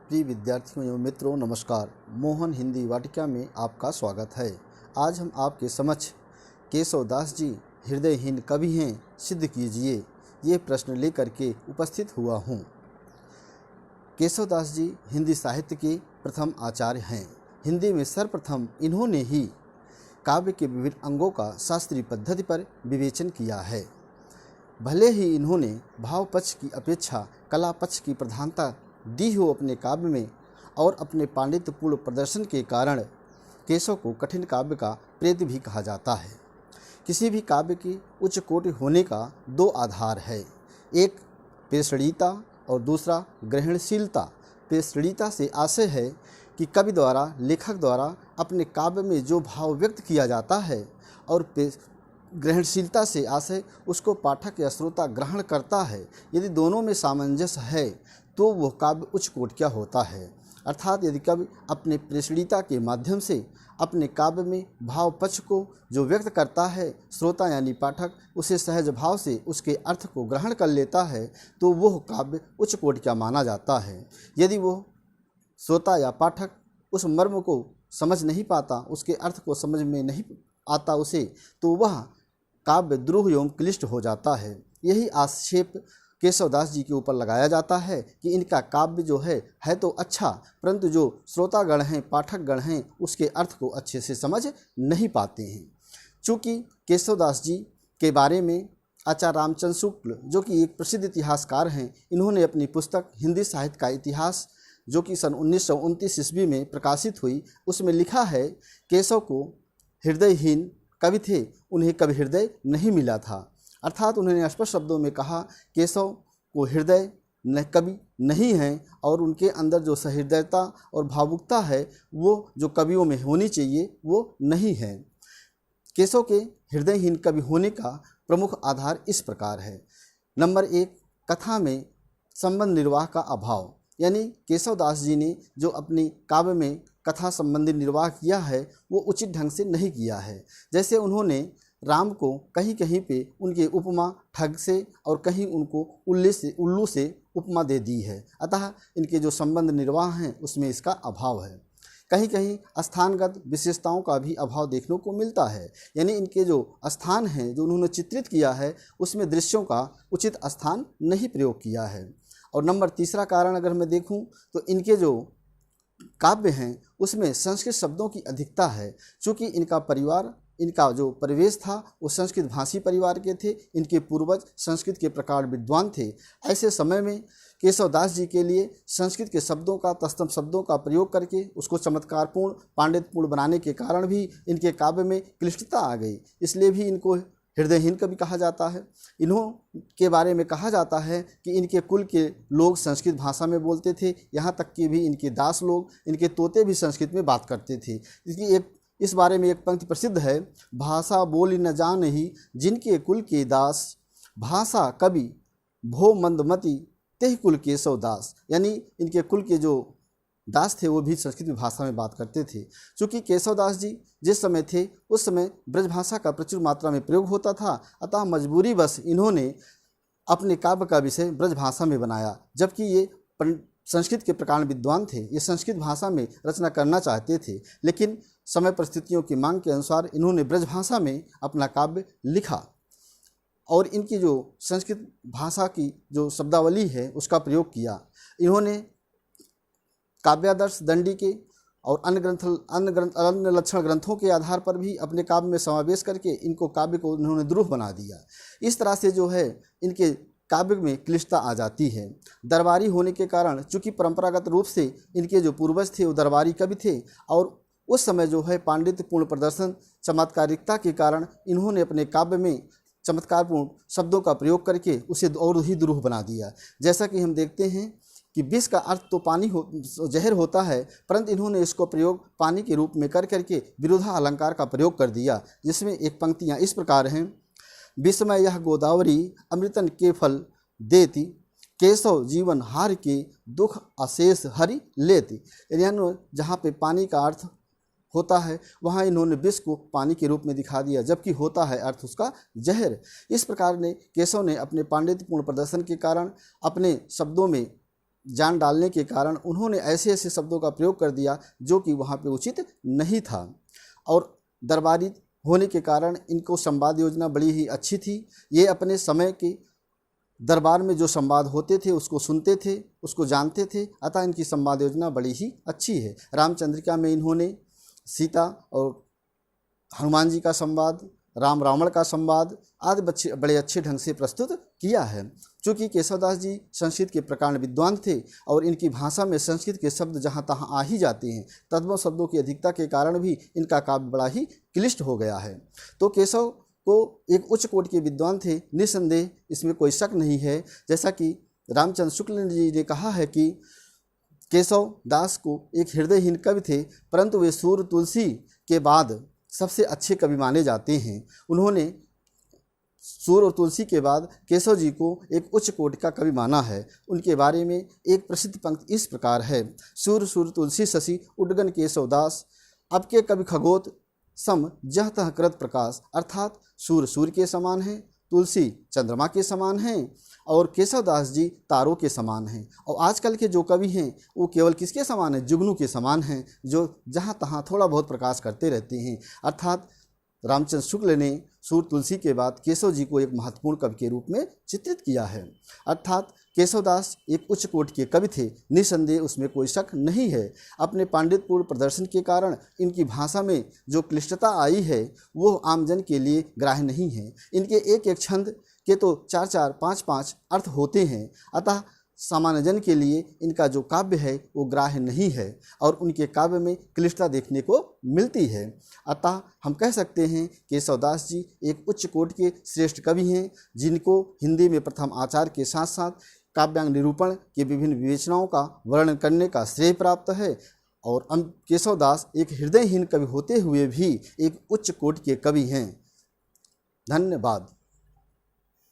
प्रिय विद्यार्थियों एवं मित्रों, नमस्कार। मोहन हिंदी वाटिका में आपका स्वागत है। आज हम आपके समक्ष केशवदास जी हृदयहीन कवि हैं, सिद्ध कीजिए, ये प्रश्न लेकर के उपस्थित हुआ हूँ। केशवदास जी हिंदी साहित्य के प्रथम आचार्य हैं। हिंदी में सर्वप्रथम इन्होंने ही काव्य के विभिन्न अंगों का शास्त्रीय पद्धति पर विवेचन किया है। भले ही इन्होंने भाव पक्ष की अपेक्षा कला पक्ष की प्रधानता दी हो अपने काव्य में, और अपने पांडित्यपूर्ण प्रदर्शन के कारण केशव को कठिन काव्य का प्रेत भी कहा जाता है। किसी भी काव्य की उच्च कोटि होने का दो आधार है, एक पेषणीयता और दूसरा ग्रहणशीलता। पेषणीयता से आशय है कि कवि द्वारा, लेखक द्वारा अपने काव्य में जो भाव व्यक्त किया जाता है, और ग्रहणशीलता से आशय उसको पाठक या श्रोता ग्रहण करता है। यदि दोनों में सामंजस्य है तो वह काव्य उच्च कोटि का होता है। अर्थात यदि कवि अपने पेषणीयता के माध्यम से अपने काव्य में भाव पक्ष को जो व्यक्त करता है, श्रोता यानी पाठक उसे सहज भाव से उसके अर्थ को ग्रहण कर लेता है, तो वह काव्य उच्च कोटि का माना जाता है। यदि वह श्रोता या पाठक उस मर्म को समझ नहीं पाता, उसके अर्थ को समझ में नहीं आता उसे, तो वह काव्य द्रूह एवं क्लिष्ट हो जाता है। यही आक्षेप केशवदास जी के ऊपर लगाया जाता है कि इनका काव्य जो है तो अच्छा, परंतु जो श्रोतागण हैं, पाठकगण हैं, उसके अर्थ को अच्छे से समझ नहीं पाते हैं। चूँकि केशवदास जी के बारे में आचार्य रामचंद्र शुक्ल, जो कि एक प्रसिद्ध इतिहासकार हैं, इन्होंने अपनी पुस्तक हिंदी साहित्य का इतिहास, जो कि सन 1929 ईस्वी में प्रकाशित हुई, उसमें लिखा है केशव को हृदयहीन कवि थे, उन्हें कभी हृदय नहीं मिला था। अर्थात उन्होंने स्पष्ट शब्दों में कहा केशव को हृदय कवि नहीं है, और उनके अंदर जो सहृदयता और भावुकता है वो जो कवियों में होनी चाहिए वो नहीं है। केशव के हृदयहीन कवि होने का प्रमुख आधार इस प्रकार है। नंबर 1, कथा में संबंध निर्वाह का अभाव, यानी केशवदास जी ने जो अपनी काव्य में कथा संबंधी निर्वाह किया है वो उचित ढंग से नहीं किया है। जैसे उन्होंने राम को कहीं कहीं पे उनके उपमा ठग से और कहीं उनको उल्लू से उपमा दे दी है। अतः इनके जो संबंध निर्वाह हैं उसमें इसका अभाव है। कहीं कहीं स्थानगत विशेषताओं का भी अभाव देखने को मिलता है, यानी इनके जो स्थान हैं जो उन्होंने चित्रित किया है उसमें दृश्यों का उचित स्थान नहीं प्रयोग किया है। और नंबर 3 कारण अगर मैं देखूं तो इनके जो काव्य हैं उसमें संस्कृत शब्दों की अधिकता है। चूँकि इनका जो परिवेश था वो संस्कृत भाषी परिवार के थे, इनके पूर्वज संस्कृत के प्रकार विद्वान थे। ऐसे समय में केशवदास जी के लिए संस्कृत के शब्दों का, तत्सम शब्दों का प्रयोग करके उसको चमत्कारपूर्ण, पांडित्यपूर्ण बनाने के कारण भी इनके काव्य में क्लिष्टता आ गई, इसलिए भी इनको हृदयहीन कवि कहा जाता है। इन्हों के बारे में कहा जाता है कि इनके कुल के लोग संस्कृत भाषा में बोलते थे, यहाँ तक कि भी इनके दास लोग, इनके तोते भी संस्कृत में बात करते थे। इस बारे में एक पंक्ति प्रसिद्ध है, भाषा बोली न जानहि जिनके कुल के दास, भाषा कवि भो मंदमति तेहि कुल केशवदास। यानी इनके कुल के जो दास थे वो भी संस्कृत भाषा में बात करते थे। चूँकि केशवदास जी जिस समय थे उस समय ब्रजभाषा का प्रचुर मात्रा में प्रयोग होता था, अतः मजबूरी बस इन्होंने अपने काव्य का विषय ब्रजभाषा में बनाया। जबकि ये संस्कृत के प्रकार विद्वान थे, ये संस्कृत भाषा में रचना करना चाहते थे, लेकिन समय परिस्थितियों की मांग के अनुसार इन्होंने ब्रजभाषा में अपना काव्य लिखा, और इनकी जो संस्कृत भाषा की जो शब्दावली है उसका प्रयोग किया। इन्होंने काव्यादर्श, दंडी के और अन्य लक्षण ग्रंथों के आधार पर भी अपने काव्य में समावेश करके इनको काव्य को इन्होंने द्रूह बना दिया। इस तरह से जो है इनके काव्य में क्लिष्टता आ जाती है। दरबारी होने के कारण, चूँकि परंपरागत रूप से इनके जो पूर्वज थे वो दरबारी कवि थे, और उस समय जो है पांडित्यपूर्ण प्रदर्शन, चमत्कारिकता के कारण इन्होंने अपने काव्य में चमत्कारपूर्ण शब्दों का प्रयोग करके उसे और ही द्रूह बना दिया। जैसा कि हम देखते हैं कि विष का अर्थ तो जहर होता है, परंतु इन्होंने इसको प्रयोग पानी के रूप में कर करके विरुद्धा अलंकार का प्रयोग कर दिया, जिसमें एक पंक्तियाँ इस प्रकार हैं, विस्मय यह गोदावरी अमृतन के फल देती, केशव जीवन हार के दुख अशेष हरि लेती। यानी जहाँ पे पानी का अर्थ होता है वहाँ इन्होंने विष को पानी के रूप में दिखा दिया, जबकि होता है अर्थ उसका जहर। इस प्रकार ने केशव ने अपने पांडित्यपूर्ण प्रदर्शन के कारण अपने शब्दों में जान डालने के कारण उन्होंने ऐसे ऐसे शब्दों का प्रयोग कर दिया जो कि वहाँ पे उचित नहीं था। और दरबारी होने के कारण इनको संवाद योजना बड़ी ही अच्छी थी। ये अपने समय के दरबार में जो संवाद होते थे उसको सुनते थे, उसको जानते थे, अतः इनकी संवाद योजना बड़ी ही अच्छी है। रामचंद्रिका में इन्होंने सीता और हनुमान जी का संवाद, राम रावण का संवाद आदि बड़े अच्छे ढंग से प्रस्तुत किया है। चूँकि केशवदास जी संस्कृत के प्रकांड विद्वान थे और इनकी भाषा में संस्कृत के शब्द जहाँ तहाँ आ ही जाते हैं, तद्भव शब्दों की अधिकता के कारण भी इनका काव्य बड़ा ही क्लिष्ट हो गया है। तो केशव को एक उच्च कोटि के विद्वान थे, निस्संदेह, इसमें कोई शक नहीं है। जैसा कि रामचंद्र शुक्ल जी ने कहा है कि केशव दास को एक हृदयहीन कवि थे, परंतु वे सूर्य तुलसी के बाद सबसे अच्छे कवि माने जाते हैं। उन्होंने सूर्य और तुलसी के बाद केशव जी को एक उच्च कोटि का कवि माना है। उनके बारे में एक प्रसिद्ध पंक्ति इस प्रकार है: सूर्य सूर्य तुलसी शशि उडगन केशव दास, अब के कवि खगोत सम जह तह कृत प्रकाश। अर्थात सूर्य सूर्य के समान हैं, तुलसी चंद्रमा के समान हैं और केशवदास जी तारों के समान हैं। और आजकल के जो कवि हैं वो केवल किसके समान हैं? जुगनू के समान हैं, जो जहाँ तहाँ थोड़ा बहुत प्रकाश करते रहते हैं। अर्थात रामचंद्र शुक्ल ने सूर्य तुलसी के बाद केशव जी को एक महत्वपूर्ण कवि के रूप में चित्रित किया है। अर्थात केशवदास एक उच्च कोटि के कवि थे, निस्संदेह, उसमें कोई शक नहीं है। अपने पांडित्यपूर्ण प्रदर्शन के कारण इनकी भाषा में जो क्लिष्टता आई है वो आमजन के लिए ग्राह्य नहीं है। इनके एक एक छंद के तो 4-4, 5-5 अर्थ होते हैं, अतः सामान्य जन के लिए इनका जो काव्य है वो ग्राह्य नहीं है और उनके काव्य में क्लिष्टता देखने को मिलती है। अतः हम कह सकते हैं कि केशवदास जी एक उच्च कोटि के श्रेष्ठ कवि हैं, जिनको हिंदी में प्रथम आचार्य के साथ साथ काव्यांग निरूपण के विभिन्न विवेचनाओं का वर्णन करने का श्रेय प्राप्त है। और केशवदास एक हृदयहीन कवि होते हुए भी एक उच्च कोटि के कवि हैं। धन्यवाद।